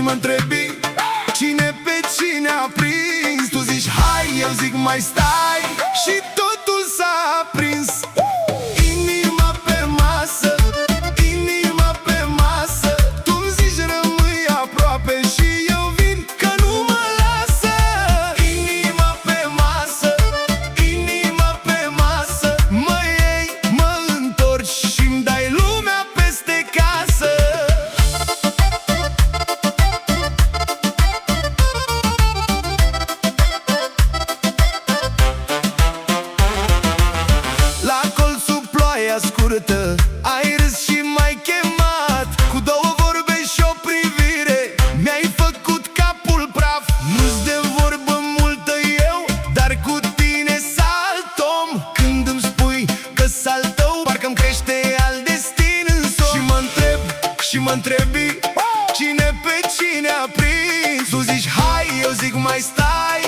mă întrebi cine pe cine a prins. Tu zici hai, eu zic mai stai, și totul s-a aprins. Inima pe masă, inima pe masă, tu-mi zici rămâi aproape și eu vin, că nu mă lasă. Inima pe masă, inima pe masă, mă iei, mă întorci și-mi dai lumea peste casă. La colțul ploaia scurtă ai râs și m-ai chemat, cu două vorbe și o privire mi-ai făcut capul praf. Nu-ți de vorbă multă eu, dar cu tine salt om. Când îmi spui că salt tău, parcă-mi crește al destin în somn. Și mă întreb, și mă întrebi cine pe cine a prins. Tu zici hai, eu zic mai stai,